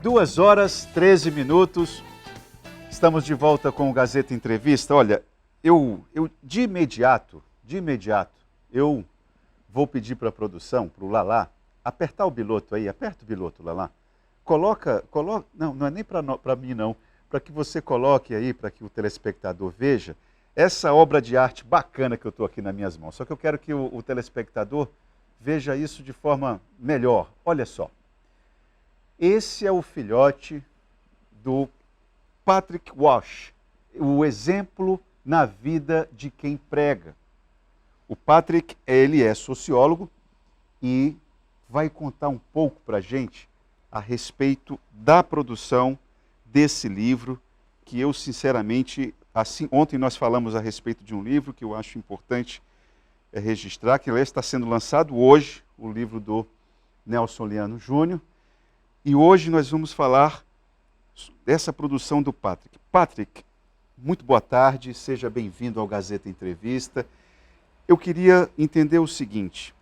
2h13. Estamos de volta com o Gazeta Entrevista. Olha, eu de imediato, eu vou pedir para a produção, para o Lalá, apertar o biloto aí, aperta o biloto, Lalá. Coloca, não é nem para mim não, para que você coloque aí, para que o telespectador veja essa obra de arte bacana que eu estou aqui nas minhas mãos. Só que eu quero que o telespectador veja isso de forma melhor. Olha só. Esse é o filhote do Patrick Walsh, o exemplo na vida de quem prega. O Patrick, ele é sociólogo e vai contar um pouco para a gente a respeito da produção desse livro, que eu, sinceramente, assim, ontem nós falamos a respeito de um livro que eu acho importante registrar, que está sendo lançado hoje, o livro do Nelson Liano Júnior. E hoje nós vamos falar dessa produção do Patrick. Patrick, muito boa tarde, seja bem-vindo ao Gazeta Entrevista. Eu queria entender o seguinte: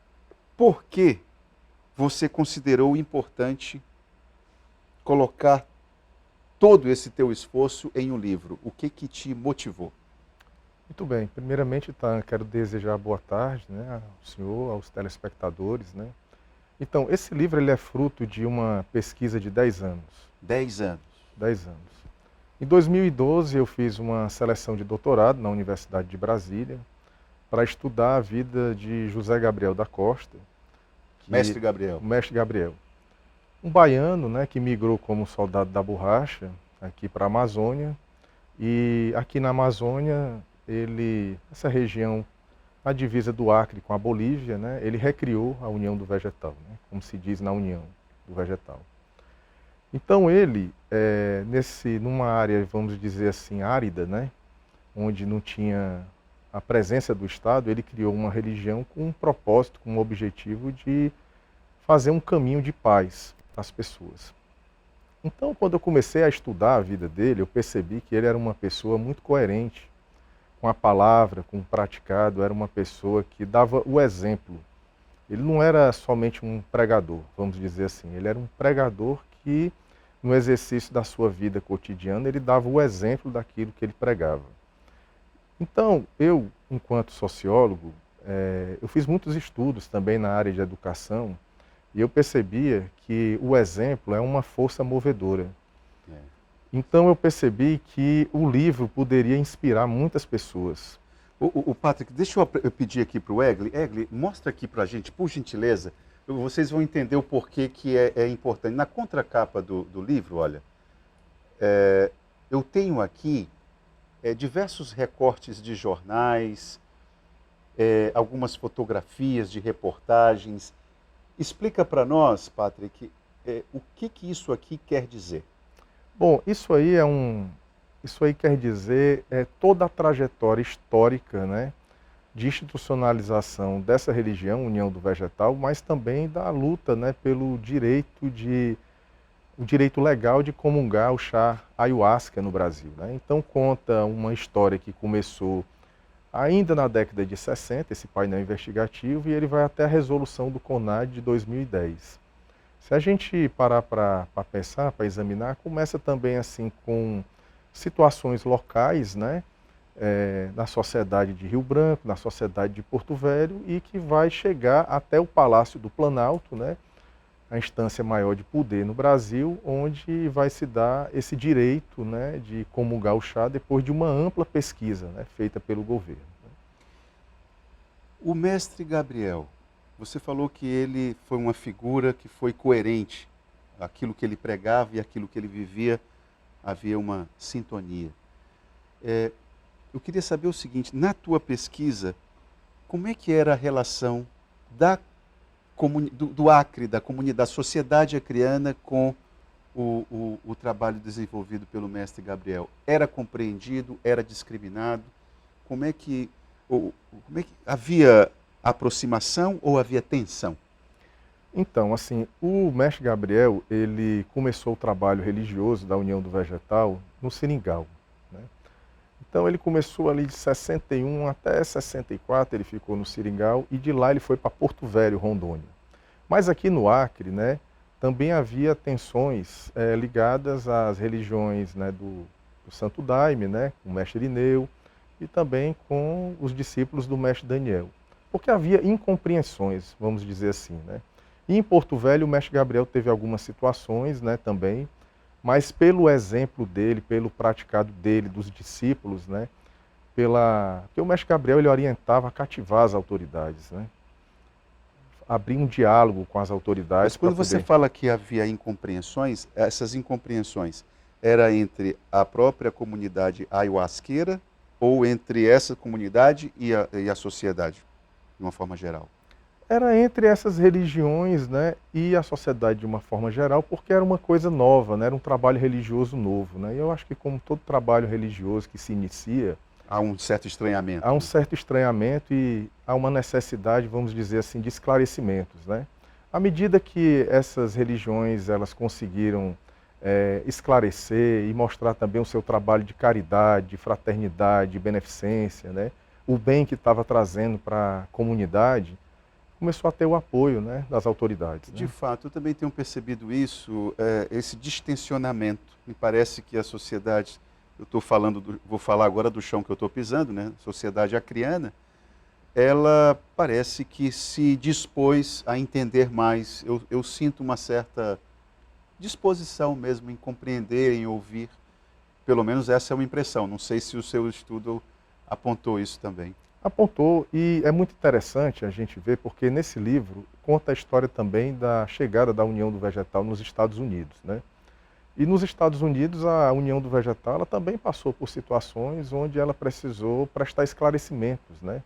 por que você considerou importante colocar todo esse teu esforço em um livro? O que te motivou? Muito bem, primeiramente quero desejar boa tarde, né, ao senhor, aos telespectadores, né. Então, esse livro ele é fruto de uma pesquisa de 10 anos. 10 anos. 10 anos. Em 2012, eu fiz uma seleção de doutorado na Universidade de Brasília para estudar a vida de José Gabriel da Costa. Mestre Gabriel. O Mestre Gabriel. Um baiano, né, que migrou como soldado da borracha aqui para a Amazônia. E aqui na Amazônia, essa região, a divisa do Acre com a Bolívia, né, ele recriou a União do Vegetal, né, como se diz na União do Vegetal. Então ele, numa área, vamos dizer assim, árida, né, onde não tinha a presença do Estado, ele criou uma religião com um propósito, com um objetivo de fazer um caminho de paz às pessoas. Então, quando eu comecei a estudar a vida dele, eu percebi que ele era uma pessoa muito coerente com a palavra, com o praticado, era uma pessoa que dava o exemplo. Ele não era somente um pregador, vamos dizer assim, ele era um pregador que, no exercício da sua vida cotidiana, ele dava o exemplo daquilo que ele pregava. Então, eu, enquanto sociólogo, eu fiz muitos estudos também na área de educação, e eu percebia que o exemplo é uma força movedora. Então eu percebi que o livro poderia inspirar muitas pessoas. O Patrick, deixa eu pedir aqui para o Egli. Egli, mostra aqui para a gente, por gentileza, vocês vão entender o porquê que é importante. Na contracapa do livro, olha, eu tenho aqui diversos recortes de jornais, algumas fotografias de reportagens. Explica para nós, Patrick, o que isso aqui quer dizer? Bom, isso aí quer dizer toda a trajetória histórica, né, de institucionalização dessa religião, União do Vegetal, mas também da luta, né, pelo o direito legal de comungar o chá ayahuasca no Brasil, né? Então conta uma história que começou ainda na década de 60, esse painel investigativo, e ele vai até a resolução do CONAD de 2010. Se a gente parar para pensar, para examinar, começa também assim com situações locais, né, na sociedade de Rio Branco, na sociedade de Porto Velho, e que vai chegar até o Palácio do Planalto, né, a instância maior de poder no Brasil, onde vai se dar esse direito, né, de comungar o chá depois de uma ampla pesquisa, né, feita pelo governo. O Mestre Gabriel, você falou que ele foi uma figura que foi coerente. Aquilo que ele pregava e aquilo que ele vivia, havia uma sintonia. Eu queria saber o seguinte: na tua pesquisa, como é que era a relação do Acre, da comunidade, da sociedade acreana com o trabalho desenvolvido pelo Mestre Gabriel? Era compreendido? Era discriminado? Como é que havia aproximação ou havia tensão? Então, assim, o Mestre Gabriel, ele começou o trabalho religioso da União do Vegetal no Seringal, né? Então ele começou ali de 61 até 64, ele ficou no Seringal, e de lá ele foi para Porto Velho, Rondônia. Mas aqui no Acre, né, também havia tensões ligadas às religiões, né, do Santo Daime, né, com o mestre Irineu, e também com os discípulos do mestre Daniel. Porque havia incompreensões, vamos dizer assim, né? E em Porto Velho o mestre Gabriel teve algumas situações, né, também, mas pelo exemplo dele, pelo praticado dele, dos discípulos, né, porque o mestre Gabriel ele orientava a cativar as autoridades, né? Abrir um diálogo com as autoridades. Mas quando você fala que havia incompreensões, essas incompreensões era entre a própria comunidade ayahuasqueira ou entre essa comunidade e a sociedade, de uma forma geral? Era entre essas religiões, né, e a sociedade de uma forma geral, porque era uma coisa nova, né, era um trabalho religioso novo, né? E eu acho que como todo trabalho religioso que se inicia, Há um certo estranhamento. há um certo estranhamento e há uma necessidade, vamos dizer assim, de esclarecimentos, né? À medida que essas religiões elas conseguiram esclarecer e mostrar também o seu trabalho de caridade, de fraternidade, de beneficência, né? O bem que estava trazendo para a comunidade, começou a ter o apoio, né, das autoridades. De Né? fato, eu também tenho percebido isso, esse distensionamento. Me parece que a sociedade, eu estou falando, vou falar agora do chão que eu estou pisando, né? Sociedade acriana, ela parece que se dispôs a entender mais. Eu sinto uma certa disposição mesmo em compreender, em ouvir. Pelo menos essa é uma impressão. Não sei se o seu estudo apontou isso também. Apontou, e é muito interessante a gente ver, porque nesse livro conta a história também da chegada da União do Vegetal nos Estados Unidos, né? E nos Estados Unidos a União do Vegetal ela também passou por situações onde ela precisou prestar esclarecimentos, né,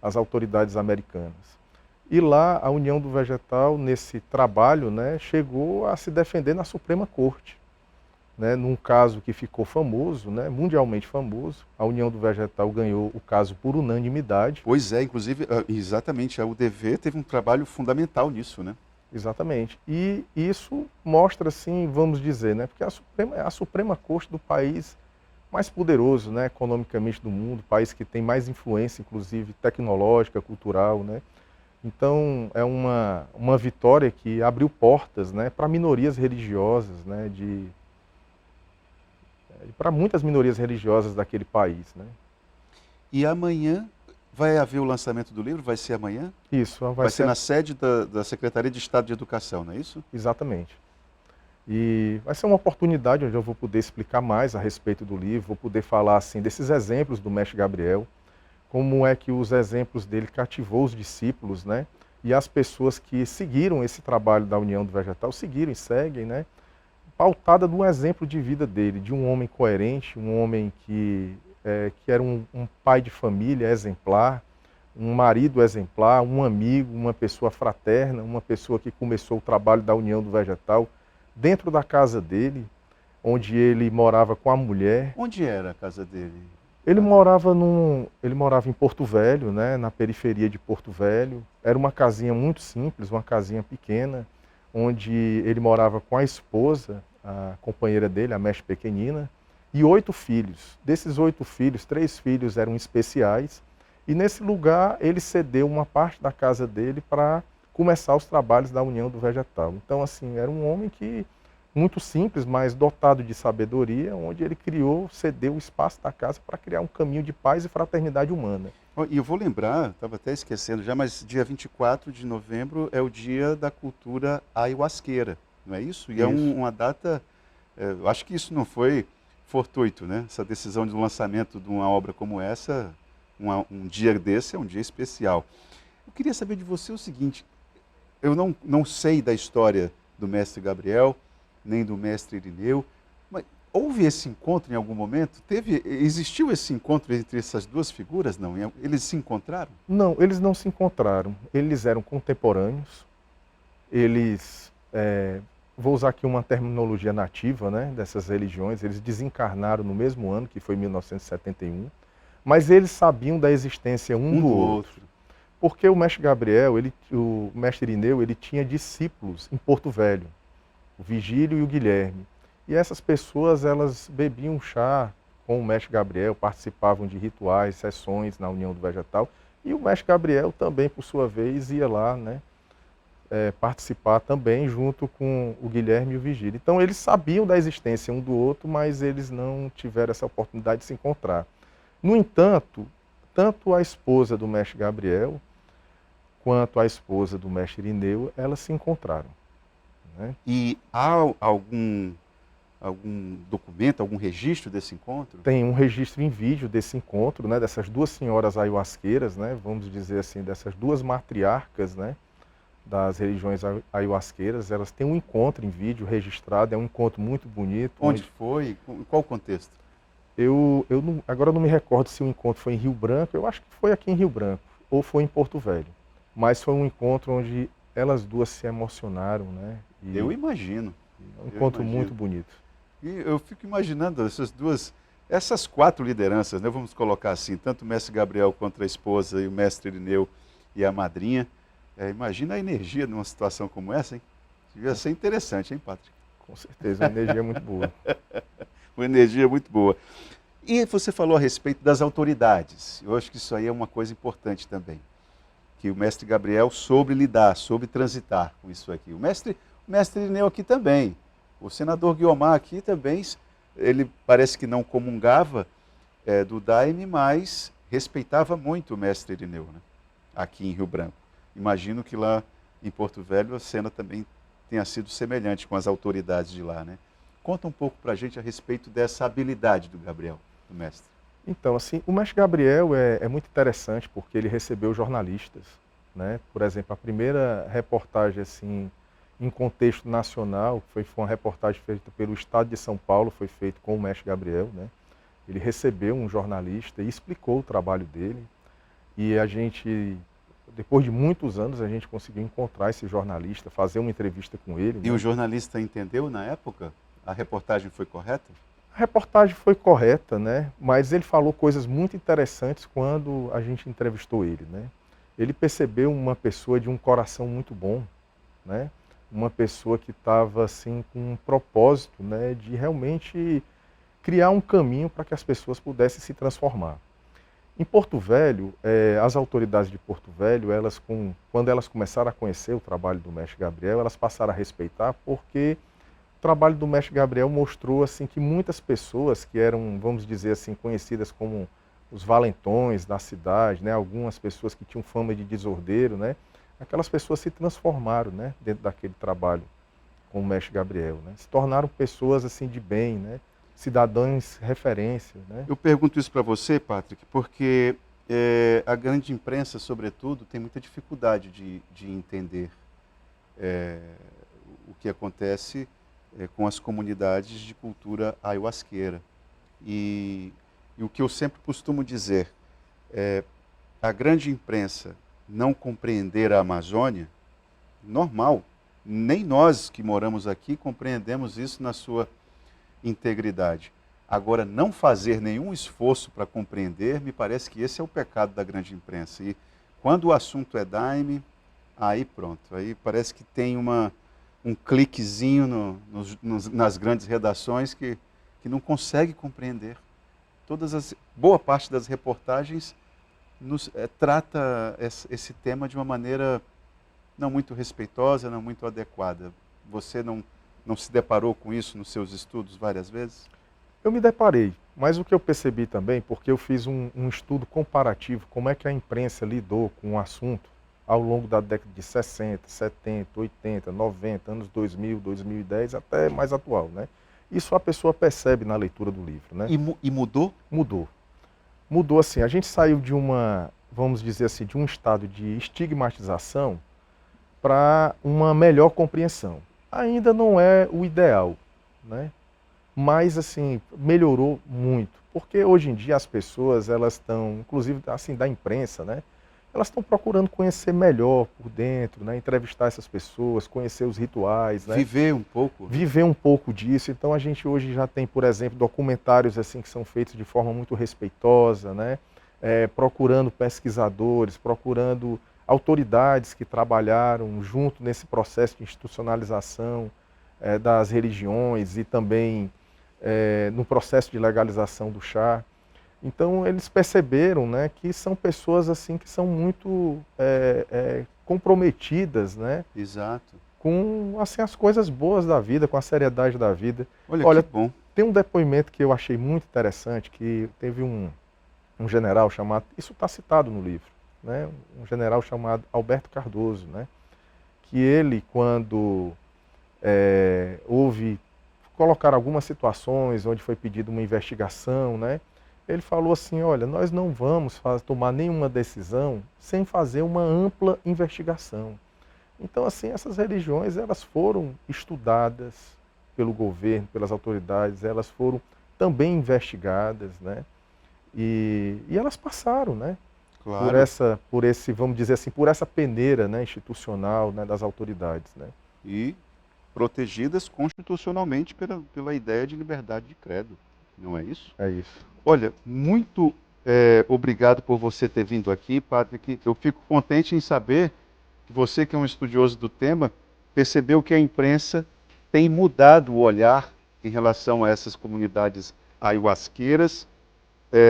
às autoridades americanas. E lá a União do Vegetal, nesse trabalho, né, chegou a se defender na Suprema Corte. Né, num caso que ficou famoso, né, mundialmente famoso, a União do Vegetal ganhou o caso por unanimidade. Pois é, inclusive, exatamente, a UDV teve um trabalho fundamental nisso, né? Exatamente. E isso mostra, assim, vamos dizer, né, porque é a Suprema Corte do país mais poderoso, né, economicamente do mundo, o país que tem mais influência, inclusive tecnológica, cultural, né. Então é uma vitória que abriu portas, né, para minorias religiosas, né, para muitas minorias religiosas daquele país, né. E amanhã vai haver o lançamento do livro? Vai ser amanhã? Isso Vai ser na sede da Secretaria de Estado de Educação, não é isso? Exatamente. E vai ser uma oportunidade onde eu vou poder explicar mais a respeito do livro, vou poder falar assim desses exemplos do mestre Gabriel, como é que os exemplos dele cativou os discípulos, né? E as pessoas que seguiram esse trabalho da União do Vegetal, seguiram e seguem, né? Pautada no exemplo de vida dele, de um homem coerente, um homem que era um pai de família exemplar, um marido exemplar, um amigo, uma pessoa fraterna, uma pessoa que começou o trabalho da União do Vegetal dentro da casa dele, onde ele morava com a mulher. Onde era a casa dele? Ele morava em Porto Velho, né, na periferia de Porto Velho. Era uma casinha muito simples, uma casinha pequena, onde ele morava com a esposa, a companheira dele, a mestre pequenina, e 8 filhos. Desses 8 filhos, 3 filhos eram especiais, e nesse lugar ele cedeu uma parte da casa dele para começar os trabalhos da União do Vegetal. Então, assim, era um homem que muito simples, mas dotado de sabedoria, onde ele cedeu o espaço da casa para criar um caminho de paz e fraternidade humana. E eu vou lembrar, estava até esquecendo já, mas dia 24 de novembro é o dia da cultura ayahuasqueira, não é isso? E Isso. é uma data, eu acho que isso não foi fortuito, né? Essa decisão de lançamento de uma obra como essa, um dia desse é um dia especial. Eu queria saber de você o seguinte, eu não sei da história do mestre Gabriel, nem do mestre Irineu, mas houve esse encontro em algum momento? Existiu esse encontro entre essas duas figuras? Não? Eles se encontraram? Não, eles não se encontraram. Eles eram contemporâneos. Eles, vou usar aqui uma terminologia nativa, né, dessas religiões, eles desencarnaram no mesmo ano, que foi 1971, mas eles sabiam da existência um do outro. Porque o mestre Gabriel, o mestre Irineu, ele tinha discípulos em Porto Velho, o Vigílio e o Guilherme. E essas pessoas, elas bebiam chá com o mestre Gabriel, participavam de rituais, sessões na União do Vegetal, e o mestre Gabriel também, por sua vez, ia lá, né, participar também junto com o Guilherme e o Vigílio. Então eles sabiam da existência um do outro, mas eles não tiveram essa oportunidade de se encontrar. No entanto, tanto a esposa do mestre Gabriel quanto a esposa do mestre Irineu, elas se encontraram, né? E há algum documento, algum registro desse encontro? Tem um registro em vídeo desse encontro, né, dessas duas senhoras ayahuasqueiras, né, vamos dizer assim, dessas duas matriarcas, né, das religiões ayahuasqueiras. Elas têm um encontro em vídeo registrado, é um encontro muito bonito. Onde foi? Em qual contexto? Agora eu não me recordo se o encontro foi em Rio Branco, eu acho que foi aqui em Rio Branco, ou foi em Porto Velho. Mas foi um encontro onde elas duas se emocionaram, né? E Eu imagino. é um encontro muito bonito. E eu fico imaginando essas quatro lideranças, né? Vamos colocar assim, tanto o mestre Gabriel quanto a esposa e o mestre Irineu e a madrinha. Imagina a energia numa situação como essa, hein? Devia ser interessante, hein, Patrick? Com certeza, uma energia muito boa. Uma energia muito boa. E você falou a respeito das autoridades. Eu acho que isso aí é uma coisa importante também. Que o mestre Gabriel soube lidar, soube transitar com isso aqui. O mestre Irineu aqui também. O senador Guiomar aqui também, ele parece que não comungava do Daime, mas respeitava muito o mestre Irineu, né? Aqui em Rio Branco. Imagino que lá em Porto Velho a cena também tenha sido semelhante com as autoridades de lá, né? Conta um pouco para a gente a respeito dessa habilidade do Gabriel, do mestre. Então, assim, o mestre Gabriel é muito interessante porque ele recebeu jornalistas, né? Por exemplo, a primeira reportagem assim em contexto nacional foi uma reportagem feita pelo Estado de São Paulo, foi feita com o mestre Gabriel, né? Ele recebeu um jornalista e explicou o trabalho dele, e a gente, depois de muitos anos, a gente conseguiu encontrar esse jornalista, fazer uma entrevista com ele. E né? o jornalista entendeu na época? A reportagem foi correta? A reportagem foi correta, né? Mas ele falou coisas muito interessantes quando a gente entrevistou ele, né? Ele percebeu uma pessoa de um coração muito bom, né? Uma pessoa que estava assim com um propósito, né, de realmente criar um caminho para que as pessoas pudessem se transformar. Em Porto Velho, as autoridades de Porto Velho, quando elas começaram a conhecer o trabalho do mestre Gabriel, elas passaram a respeitar, porque o trabalho do mestre Gabriel mostrou assim que muitas pessoas que eram, vamos dizer assim, conhecidas como os valentões da cidade, né, algumas pessoas que tinham fama de desordeiro, né, aquelas pessoas se transformaram, né, dentro daquele trabalho com o mestre Gabriel, né, se tornaram pessoas assim de bem, né, cidadãos referência, né. Eu pergunto isso para você, Patrick, porque a grande imprensa, sobretudo, tem muita dificuldade de entender o que acontece com as comunidades de cultura ayahuasqueira. E o que eu sempre costumo dizer a grande imprensa não compreender a Amazônia, normal. Nem nós que moramos aqui compreendemos isso na sua integridade. Agora, não fazer nenhum esforço para compreender, me parece que esse é o pecado da grande imprensa. E quando o assunto é Daime, aí pronto. Aí parece que tem um cliquezinho nas grandes redações que não consegue compreender. Boa parte das reportagens trata esse tema de uma maneira não muito respeitosa, não muito adequada. Você não se deparou com isso nos seus estudos várias vezes? Eu me deparei, mas o que eu percebi também, porque eu fiz um estudo comparativo, como é que a imprensa lidou com o assunto ao longo da década de 60, 70, 80, 90, anos 2000, 2010, até mais atual, né? Isso a pessoa percebe na leitura do livro, né? E mudou? Mudou. Mudou assim, a gente saiu de vamos dizer assim, de um estado de estigmatização para uma melhor compreensão. Ainda não é o ideal, né? Mas assim, melhorou muito, porque hoje em dia as pessoas, elas estão, inclusive assim, da imprensa, né? Elas estão procurando conhecer melhor por dentro, né? Entrevistar essas pessoas, conhecer os rituais, né? Viver um pouco. Viver um pouco disso. Então a gente hoje já tem, por exemplo, documentários assim que são feitos de forma muito respeitosa, né? Procurando pesquisadores, procurando autoridades que trabalharam junto nesse processo de institucionalização das religiões e também no processo de legalização do chá. Então eles perceberam, né, que são pessoas assim que são muito comprometidas, né, Exato. com assim, as coisas boas da vida, com a seriedade da vida. Olha, que bom. Tem um depoimento que eu achei muito interessante, que teve um general chamado, isso está citado no livro, né, um general chamado Alberto Cardoso, né, que ele, quando houve, colocar algumas situações onde foi pedida uma investigação, né, ele falou assim, olha, nós não vamos tomar nenhuma decisão sem fazer uma ampla investigação. Então, assim, essas religiões, elas foram estudadas pelo governo, pelas autoridades, elas foram também investigadas, né? E elas passaram, né? Claro. Por esse, vamos dizer assim, por essa peneira, né, institucional, né, das autoridades, né? E protegidas constitucionalmente pela ideia de liberdade de credo, não é isso? É isso. Olha, muito obrigado por você ter vindo aqui, Patrick. Eu fico contente em saber que você, que é um estudioso do tema, percebeu que a imprensa tem mudado o olhar em relação a essas comunidades ayahuasqueiras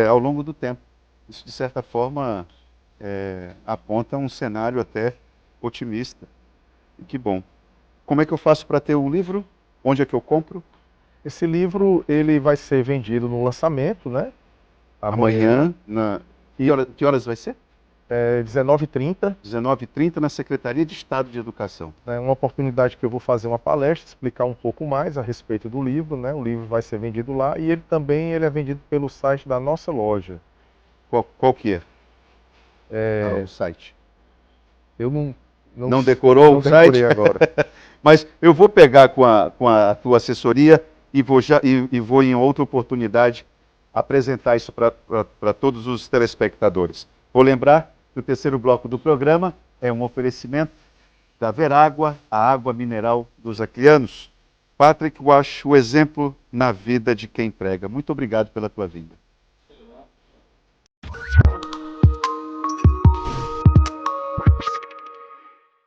ao longo do tempo. Isso, de certa forma, aponta um cenário até otimista. E que bom. Como é que eu faço para ter o livro? Onde é que eu compro? Esse livro, ele vai ser vendido no lançamento, né? Amanhã. Que horas vai ser? 19h30. 19h30 na Secretaria de Estado de Educação. É uma oportunidade que eu vou fazer uma palestra, explicar um pouco mais a respeito do livro, né? O livro vai ser vendido lá e ele também é vendido pelo site da nossa loja. Qual que é? O site. Eu não decorou o site? Não decorei agora. Mas eu vou pegar com a tua assessoria e vou em outra oportunidade apresentar isso para todos os telespectadores. Vou lembrar que o terceiro bloco do programa é um oferecimento da Verágua, a água mineral dos acrianos. Patrick Wash, o exemplo na vida de quem prega. Muito obrigado pela tua vinda.